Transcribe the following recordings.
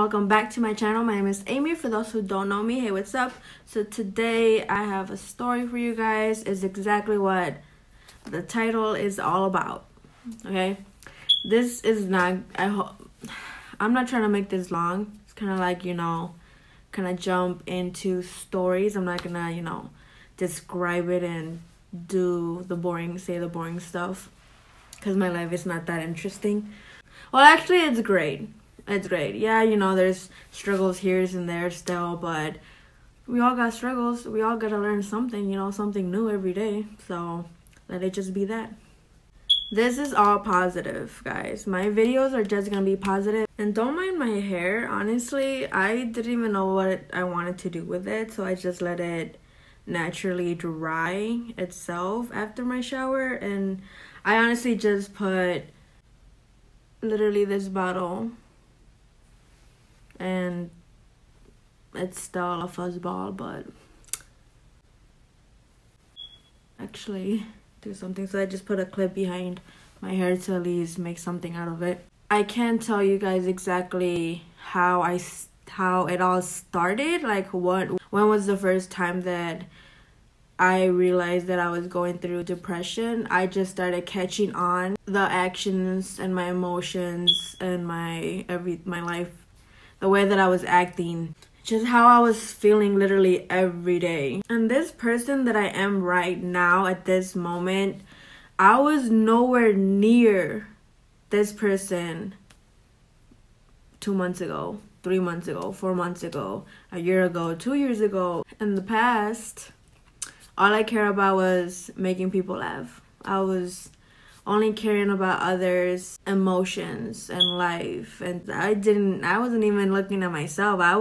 welcome back to my channel. My name is Aimee. For those who don't know me, hey, what's up? So today I have a story for you guys. It's exactly what the title is all about. Okay, this is not, I'm not trying to make this long. It's kind of like, kind of jump into stories. I'm not gonna, describe it and say the boring stuff, because my life is not that interesting. Well, actually, it's great. It's great. Yeah, there's struggles here and there still, but we all got struggles. We all gotta learn something, something new every day. So let it just be that. This is all positive, guys. My videos are just gonna be positive. And don't mind my hair. Honestly, I didn't even know what I wanted to do with it, so I just let it naturally dry itself after my shower. And I honestly just put literally this bottle, and it's still a fuzzball, but actually do something. So I just put a clip behind my hair to at least make something out of it. I can't tell you guys exactly how it all started, like when was the first time that I realized that I was going through depression. I just started catching on the actions and my emotions and my life, the way that I was acting, just how I was feeling literally every day. And this person that I am right now at this moment, I was nowhere near this person 2 months ago, 3 months ago, 4 months ago, a year ago, 2 years ago. In the past, all I care about was making people laugh. I was only caring about others' emotions and life, and I wasn't even looking at myself. I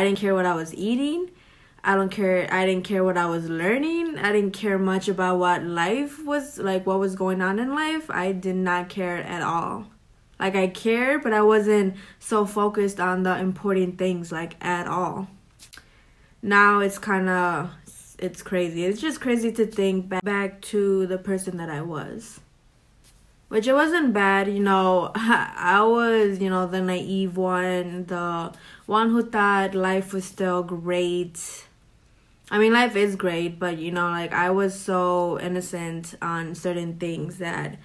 didn't care what I was eating. I didn't care what I was learning. I didn't care much about what life was like, what was going on in life. I did not care at all. Like, I cared, but I wasn't so focused on the important things, like, at all. Now it's crazy. It's just crazy to think back to the person that I was. Which it wasn't bad, I was, the naive one, the one who thought life was still great. I mean, life is great, but, I was so innocent on certain things that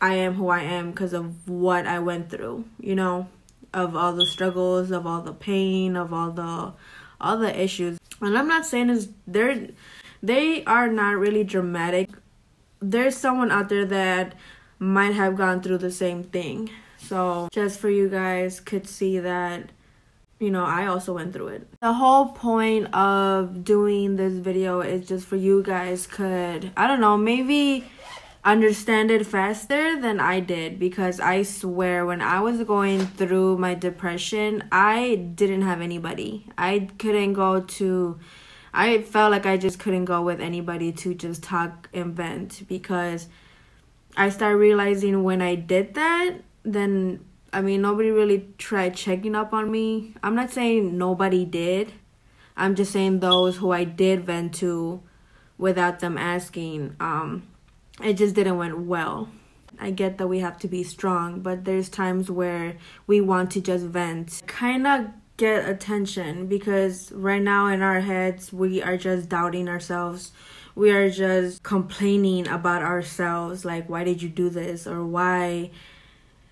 I am who I am because of what I went through, of all the struggles, of all the pain, of all the issues. And I'm not saying they are not really dramatic. There's someone out there that might have gone through the same thing. So just for you guys could see that, I also went through it. The whole point of doing this video is just for you guys could, I don't know, maybe understand it faster than I did. Because I swear, when I was going through my depression, I didn't have anybody. I felt like I just couldn't go with anybody to just talk and vent, because I started realizing when I did that, then, nobody really tried checking up on me. I'm not saying nobody did. I'm just saying those who I did vent to without them asking, it just didn't went well. I get that we have to be strong, but there's times where we want to just vent, kind of get attention, because right now in our heads we are just doubting ourselves. We are just complaining about ourselves, like, why did you do this, or why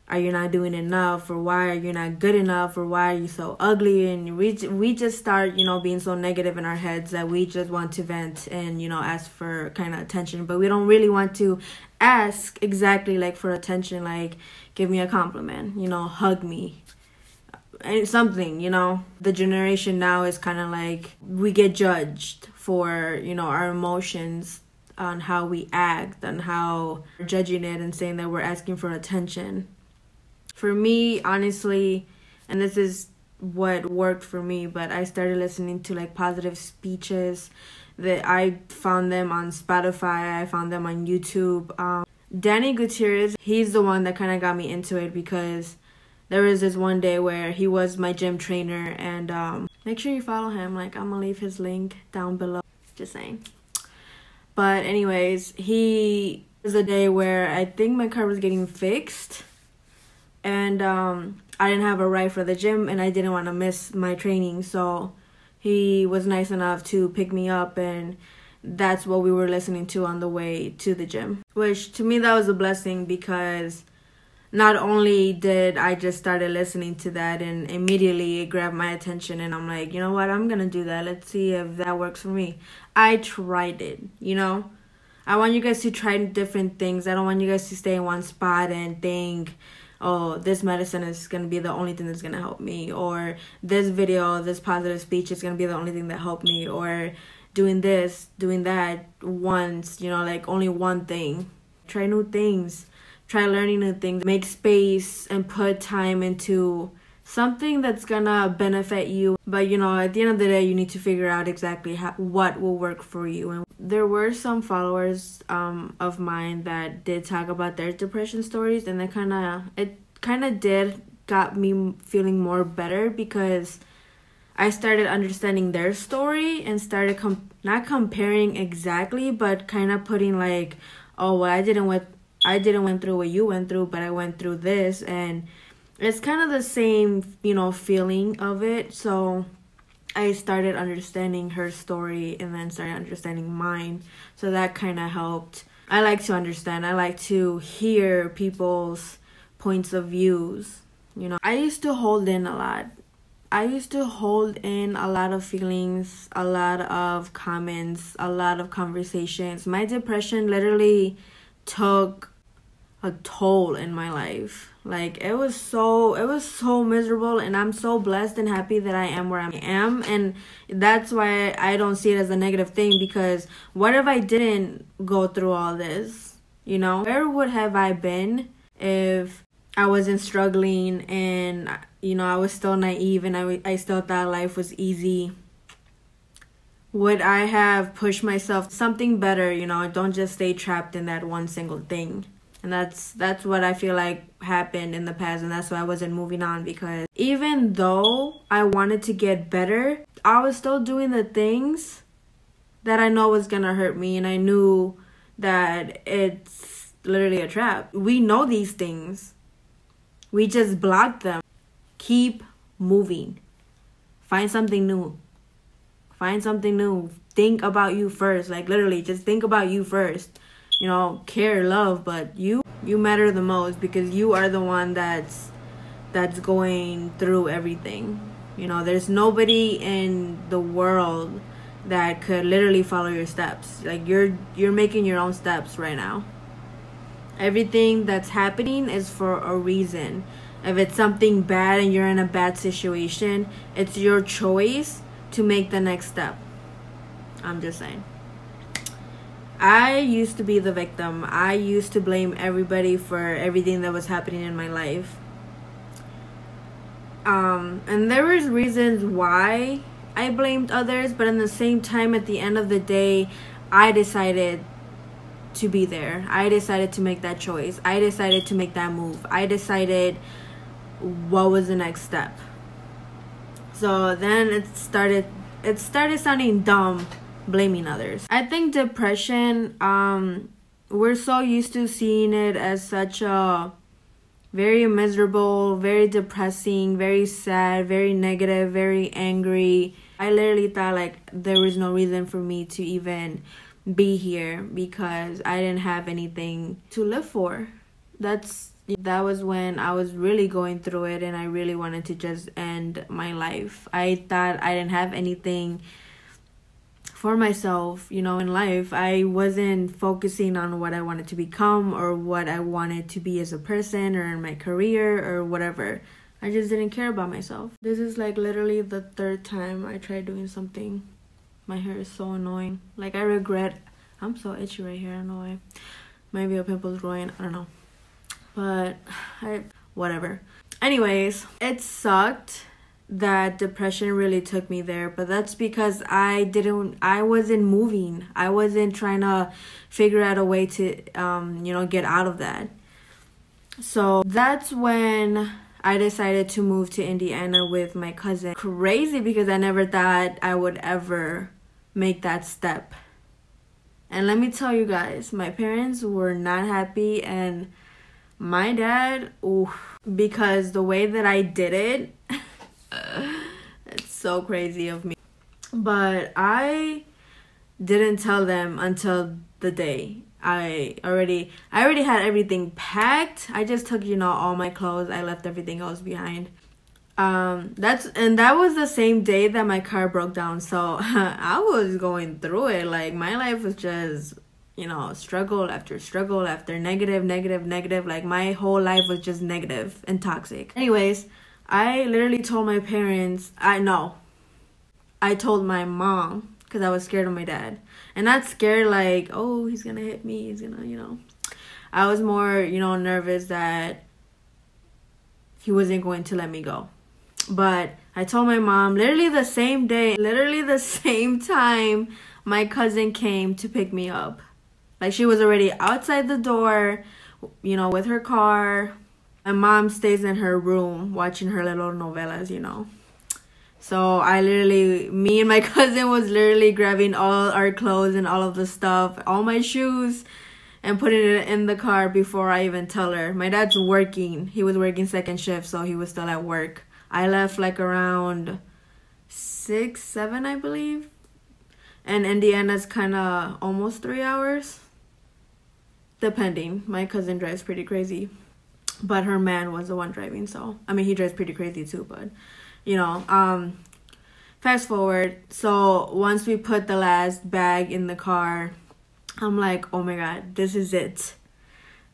are you not doing enough, or why are you not good enough, or why are you so ugly? And we just start, being so negative in our heads that we just want to vent and, ask for kind of attention. But we don't really want to ask exactly like for attention, like, give me a compliment, hug me, and something. The generation now is kind of like, we get judged for, our emotions, on how we act, and how we're judging it and saying that we're asking for attention. For me, honestly, and this is what worked for me, but I started listening to like positive speeches. That I found them on Spotify, I found them on YouTube. Gutierrez, he's the one that kind of got me into it, because there was this one day where he was my gym trainer, and make sure you follow him. Like, I'm gonna leave his link down below, just saying. But anyways, he was a day where I think my car was getting fixed, and I didn't have a ride for the gym, and I didn't want to miss my training, so he was nice enough to pick me up, and that's what we were listening to on the way to the gym. Which to me, that was a blessing, because not only did I just started listening to that, and immediately it grabbed my attention, and I'm like, you know what, I'm gonna do that. Let's see if that works for me. I tried it, you know. I want you guys to try different things. I don't want you guys to stay in one spot and think, oh, this medicine is going to be the only thing that's going to help me, or this video, this positive speech is going to be the only thing that helped me, or doing this, doing that once, you know, like only one thing. Try new things. Try learning new things. Make space and put time into something that's gonna benefit you. But you know, at the end of the day, you need to figure out exactly what will work for you. And there were some followers of mine that did talk about their depression stories, and it kind of did got me feeling more better, because I started understanding their story and started not comparing exactly, but kind of putting like, oh, well, I didn't went through what you went through, but I went through this, and it's kind of the same, you know, feeling of it. So I started understanding her story, and then started understanding mine. So that kind of helped. I like to understand. I like to hear people's points of views. You know, I used to hold in a lot. I used to hold in a lot of feelings, a lot of comments, a lot of conversations. My depression literally took a toll in my life. Like, it was so miserable, and I'm so blessed and happy that I am where I am. And that's why I don't see it as a negative thing, because what if I didn't go through all this? You know, where would have I been if I wasn't struggling, and you know, I was still naive, and I still thought life was easy? Would I have pushed myself something better? You know, don't just stay trapped in that one single thing. And that's what I feel like happened in the past, and that's why I wasn't moving on, because even though I wanted to get better, I was still doing the things that I know was gonna hurt me, and I knew that it's literally a trap. We know these things. We just block them. Keep moving. Find something new. Find something new. Think about you first. Like, literally, just think about you first. You know, care, love, but you matter the most, because you are the one that's going through everything. You know, there's nobody in the world that could literally follow your steps. Like, you're making your own steps right now. Everything that's happening is for a reason. If it's something bad and you're in a bad situation, it's your choice to make the next step. I'm just saying. I used to be the victim. I used to blame everybody for everything that was happening in my life. And there was reasons why I blamed others, but in the same time, at the end of the day, I decided to be there. I decided to make that choice. I decided to make that move. I decided what was the next step. So then it started sounding dumb, blaming others. I think depression, we're so used to seeing it as such a very miserable, very depressing, very sad, very negative, very angry. I literally thought like there was no reason for me to even be here, because I didn't have anything to live for. That was when I was really going through it, and I really wanted to just end my life. I thought I didn't have anything for myself, you know, in life. I wasn't focusing on what I wanted to become, or what I wanted to be as a person, or in my career, or whatever. I just didn't care about myself. This is like literally the third time I tried doing something. My hair is so annoying. Like, I regret. I'm so itchy right here. I don't know why. Maybe a pimple's growing. I don't know. But whatever. Anyways, it sucked that depression really took me there, but that's because I wasn't moving. I wasn't trying to figure out a way to you know, get out of that. So that's when I decided to move to Indiana with my cousin. Crazy, because I never thought I would ever make that step. And let me tell you guys, my parents were not happy, and My dad, ooh, because the way that I did it, it's so crazy of me. But I didn't tell them until the day. I already had everything packed. I just took, all my clothes. I left everything else behind. That was the same day that my car broke down. So I was going through it. Like, my life was just, struggle after negative. Like, my whole life was just negative and toxic. Anyways, I literally told my parents, I told my mom, because I was scared of my dad. And not scared like, oh, he's gonna hit me, he's gonna, I was more, nervous that he wasn't going to let me go. But I told my mom literally the same day, literally the same time my cousin came to pick me up. Like, she was already outside the door, with her car. My mom stays in her room watching her little novelas, So me and my cousin was literally grabbing all our clothes and all of the stuff, all my shoes, and putting it in the car before I even tell her. My dad's working. He was working second shift, so he was still at work. I left like around 6, 7, I believe. And Indiana's kind of almost 3 hours. Depending. My cousin drives pretty crazy. But her man was the one driving, so. I mean, he drives pretty crazy too, but, fast forward. So once we put the last bag in the car, I'm like, oh my God, this is it.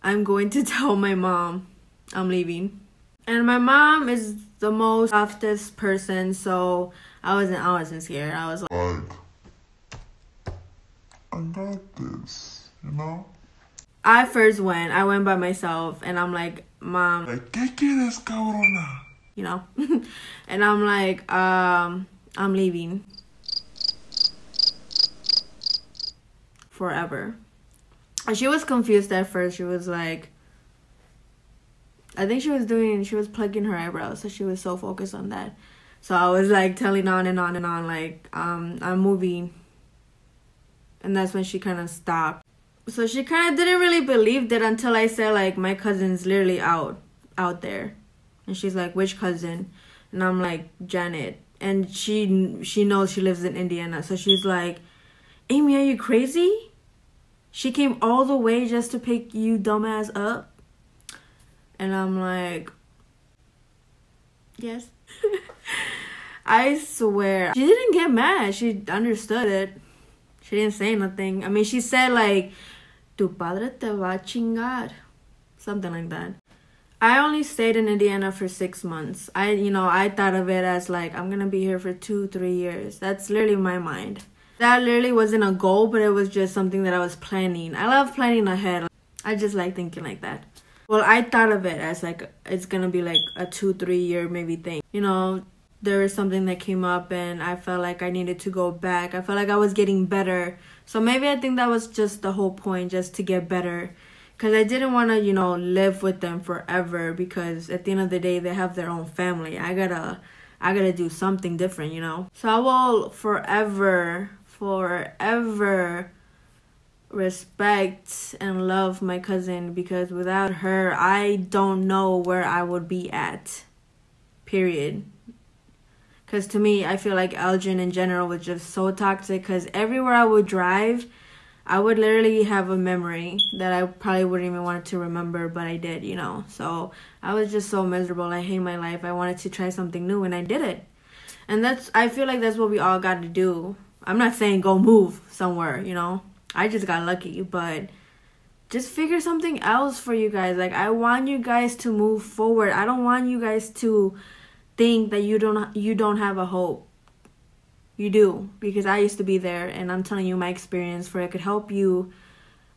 I'm going to tell my mom I'm leaving. And my mom is the most softest person, so I wasn't scared. I was like, I got this, I first went. I went by myself, and I'm like, Mom, ¿qué quieres, cabrona? And I'm like, I'm leaving. Forever. And she was confused at first. She was like, I think she was plugging her eyebrows, so she was so focused on that. So I was like telling on and on and on, like, I'm moving. And that's when she kind of stopped. So she kind of didn't really believe that until I said, like, my cousin's literally out there. And she's like, which cousin? And I'm like, Janet. And she knows she lives in Indiana. So she's like, Aimee, are you crazy? She came all the way just to pick you dumbass up? And I'm like, yes. I swear. She didn't get mad. She understood it. She didn't say nothing. I mean, she said, like, tu padre te va a chingar. Something like that. I only stayed in Indiana for 6 months. I thought of it as, like, I'm going to be here for 2-3 years. That's literally my mind. That literally wasn't a goal, but it was just something that I was planning. I love planning ahead. I just like thinking like that. Well, I thought of it as, like, it's going to be, like, a 2-3 year maybe thing. There was something that came up and I felt like I needed to go back. I felt like I was getting better. So maybe I think that was just the whole point, just to get better. Because I didn't want to, live with them forever, because at the end of the day, they have their own family. I gotta do something different, So I will forever respect and love my cousin, because without her, I don't know where I would be at. Period. Because to me, I feel like Elgin in general was just so toxic, because everywhere I would drive, I would literally have a memory that I probably wouldn't even want to remember, but I did, So I was just so miserable. I hate my life. I wanted to try something new, and I did it. And I feel like that's what we all got to do. I'm not saying go move somewhere, I just got lucky, but just figure something else for you guys. Like, I want you guys to move forward. I don't want you guys to think that you don't have a hope. You do, because I used to be there, and I'm telling you my experience, for it could help you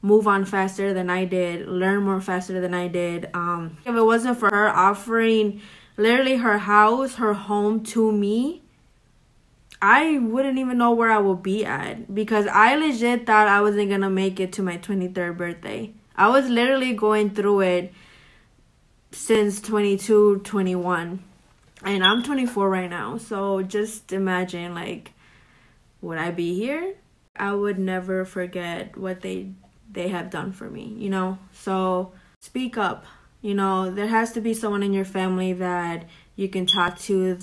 move on faster than I did, learn more faster than I did. If it wasn't for her offering literally her house, her home to me, I wouldn't even know where I would be at, because I legit thought I wasn't gonna make it to my 23rd birthday. I was literally going through it since 22, 21. And I'm 24 right now, so just imagine, like, would I be here? I would never forget what they have done for me, So speak up. You know, there has to be someone in your family that you can talk to,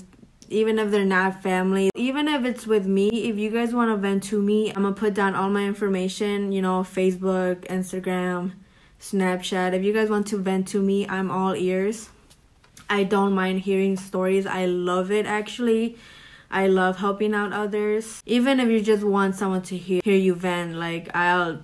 even if they're not family. Even if it's with me, if you guys want to vent to me, I'm going to put down all my information, you know, Facebook, Instagram, Snapchat. If you guys want to vent to me, I'm all ears. I don't mind hearing stories. I love it, actually. I love helping out others. Even if you just want someone to hear you vent, like, I'll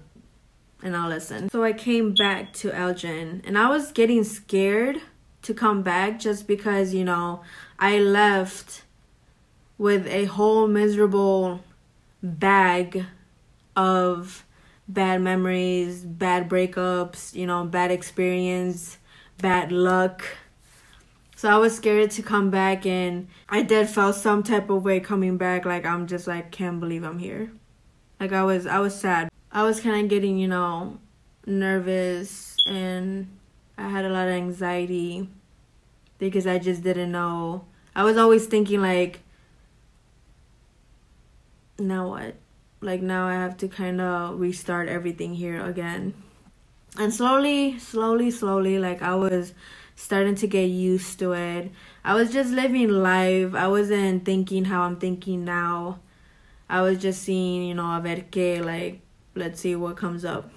listen. So I came back to Elgin, and I was getting scared to come back just because, you know, I left with a whole miserable bag of bad memories, bad breakups, you know, bad experience, bad luck. So I was scared to come back, and I did feel some type of way coming back. Like, I'm just like, can't believe I'm here. Like, I was sad. I was kind of getting, you know, nervous, and I had a lot of anxiety because I just didn't know. I was always thinking, like, now what? Like, now I have to kind of restart everything here again. And slowly, like, I was starting to get used to it. I was just living life. I wasn't thinking how I'm thinking now. I was just seeing, you know, a ver que, like, let's see what comes up.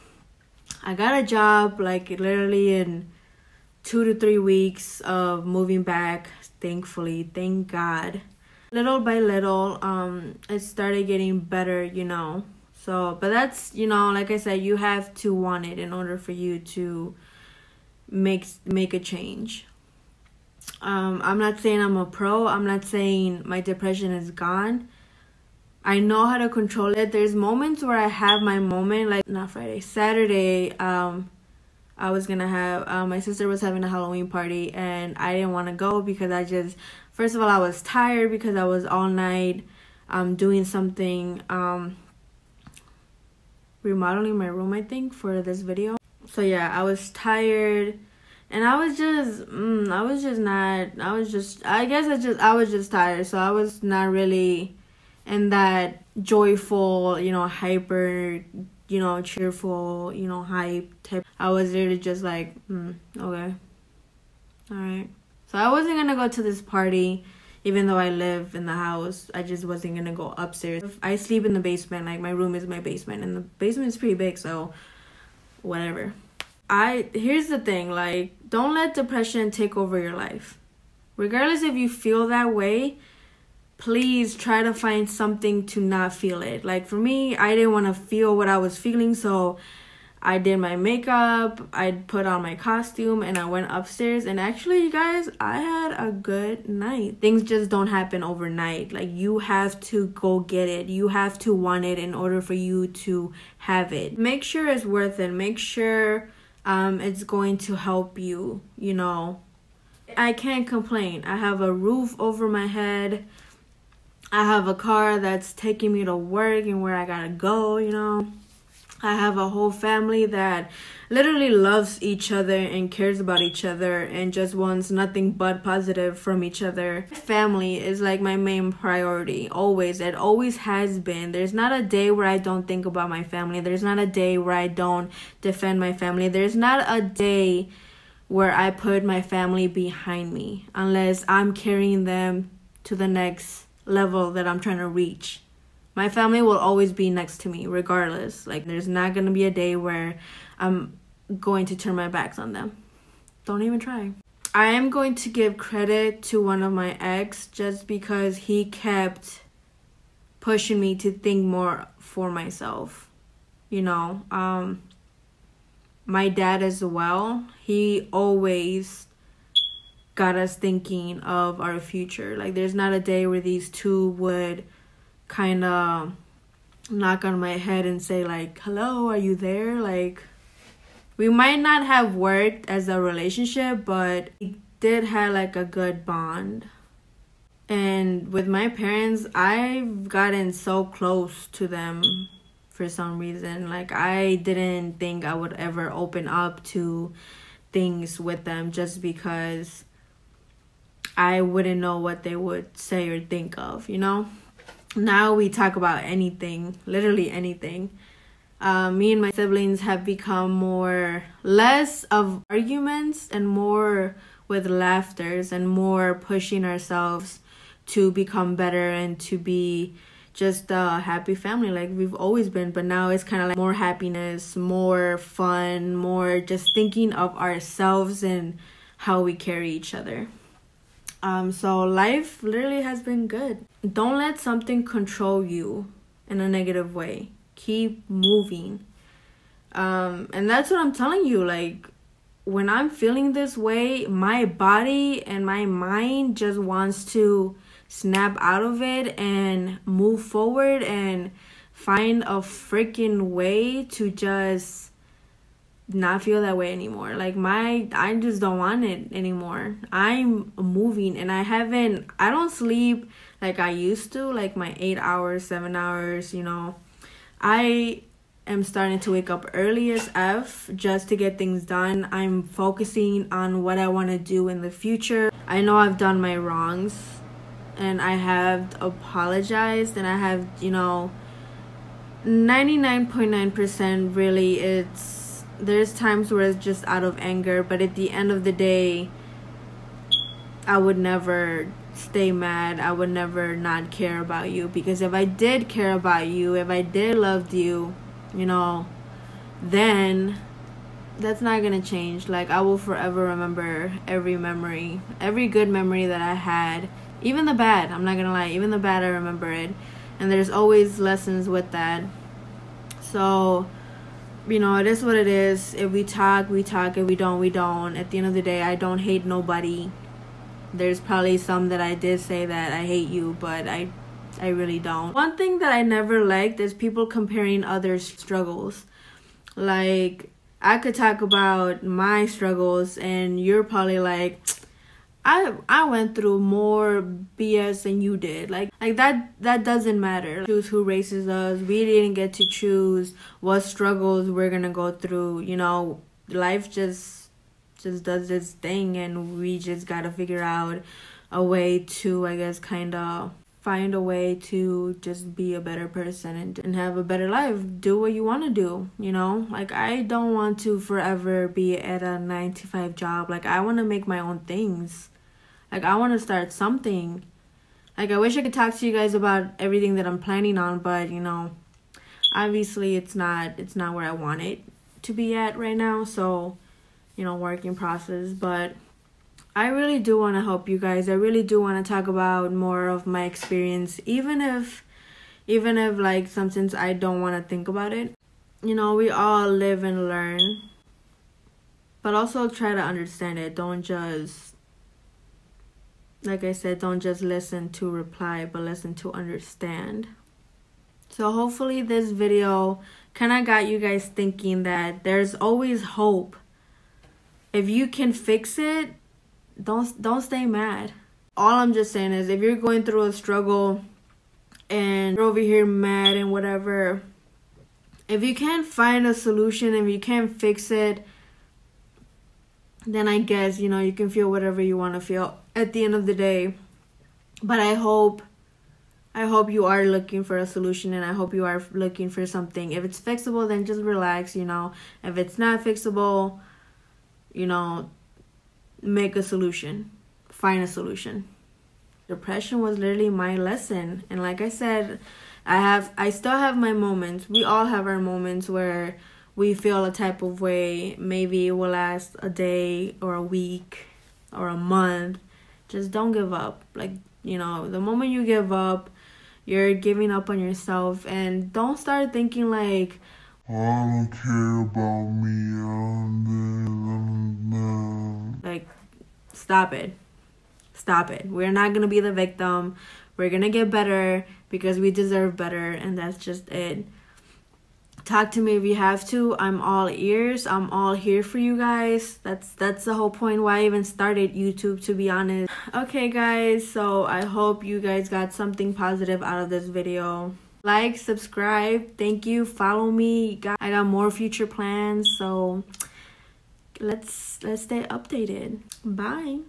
I got a job, like, literally in 2 to 3 weeks of moving back, thankfully, thank God. Little by little, it started getting better, you know. So, but that's, you know, like I said, you have to want it in order for you to make a change. I'm not saying I'm a pro. I'm not saying my depression is gone. I know how to control it. There's moments where I have my moment, like not Friday, Saturday. I was gonna have my sister was having a Halloween party, and I didn't want to go because I just, first of all, I was tired because I was all night doing something, remodeling my room, I think, for this video. So yeah, I was tired, and I was just tired. So I was not really in that joyful, you know, hyper, you know, cheerful, you know, hype type. I was literally just like, okay, all right. So I wasn't gonna go to this party, even though I live in the house. I just wasn't gonna go upstairs. I sleep in the basement. Like, my room is my basement, and the basement is pretty big, so whatever. Here's the thing, like, don't let depression take over your life. Regardless if you feel that way, please try to find something to not feel it. Like, for me, I didn't want to feel what I was feeling, so I did my makeup, I put on my costume, and I went upstairs. And actually, you guys, I had a good night. Things just don't happen overnight. Like, you have to go get it. You have to want it in order for you to have it. Make sure it's worth it. Make sure it's going to help you, you know. I can't complain. I have a roof over my head. I have a car that's taking me to work and where I gotta go, you know. I have a whole family that literally loves each other and cares about each other and just wants nothing but positive from each other. Family is like my main priority, always. It always has been. There's not a day where I don't think about my family. There's not a day where I don't defend my family. There's not a day where I put my family behind me unless I'm carrying them to the next level that I'm trying to reach. My family will always be next to me regardless. Like, there's not going to be a day where I'm going to turn my backs on them. Don't even try. I am going to give credit to one of my ex just because he kept pushing me to think more for myself. You know, my dad as well, he always got us thinking of our future. Like, there's not a day where these two would kind of knock on my head and say, like, hello, are you there? Like, we might not have worked as a relationship, but we did have like a good bond. And with my parents, I've gotten so close to them for some reason. Like, I didn't think I would ever open up to things with them just because I wouldn't know what they would say or think of, you know? Now we talk about anything, literally anything. Me and my siblings have become less of arguments and more with laughters and more pushing ourselves to become better and to be just a happy family like we've always been. But now it's kind of like more happiness, more fun, more just thinking of ourselves and how we carry each other. So life literally has been good. Don't let something control you in a negative way. Keep moving. And that's what I'm telling you. Like, when I'm feeling this way, my body and my mind just wants to snap out of it and move forward and find a freaking way to just not feel that way anymore. Like, I just don't want it anymore. I'm moving, and I don't sleep like I used to, like my 8 hours, 7 hours, you know. I am starting to wake up early as F just to get things done. I'm focusing on what I want to do in the future. I know I've done my wrongs, and I have apologized, and I have, you know, 99.9% really there's times where it's just out of anger, but at the end of the day, I would never stay mad. I would never not care about you, because if I did care about you, if I did love you, you know, then that's not gonna change. Like, I will forever remember every memory, every good memory that I had, even the bad. I'm not gonna lie, even the bad, I remember it, and there's always lessons with that. So, you know, it is what it is. If we talk, we talk. If we don't, we don't. At the end of the day, I don't hate nobody. There's probably some that I did say that I hate you, but I really don't. One thing that I never liked is people comparing others' struggles. Like, I could talk about my struggles, and you're probably like, I went through more BS than you did. Like that doesn't matter. Choose who raises us. We didn't get to choose what struggles we're gonna go through. You know, life just does this thing, and we just gotta figure out a way to, I guess, kind of find a way to just be a better person and have a better life. Do what you want to do, you know? Like, I don't want to forever be at a 9-to-5 job. Like, I want to make my own things. Like, I want to start something. Like, I wish I could talk to you guys about everything that I'm planning on, but, you know, obviously it's not where I want it to be at right now. So, you know, working process. But I really do want to help you guys. I really do want to talk about more of my experience, even if like sometimes I don't want to think about it. You know, we all live and learn, but also try to understand it. Don't just, like I said, don't just listen to reply, but listen to understand. So hopefully this video kind of got you guys thinking that there's always hope. If you can fix it, don't stay mad. All I'm just saying is, if you're going through a struggle and you're over here mad and whatever, if you can't find a solution, if you can't fix it, then I guess, you know, you can feel whatever you want to feel at the end of the day. But I hope you are looking for a solution, and I hope you are looking for something. If it's fixable, then just relax, you know. If it's not fixable, you know, make a solution. Find a solution. Depression was literally my lesson. And like I said, I still have my moments. We all have our moments where we feel a type of way. Maybe it will last a day or a week or a month. Just don't give up. Like, you know, the moment you give up, you're giving up on yourself. And don't start thinking like, I don't care about me. Like, stop it. Stop it. We're not going to be the victim. We're going to get better because we deserve better. And that's just it. Talk to me if you have to. I'm all ears. I'm all here for you guys. That's the whole point why I even started YouTube, to be honest. Okay, guys. So I hope you guys got something positive out of this video. Like, subscribe. Thank you. Follow me. I got more future plans. So let's stay updated. Bye.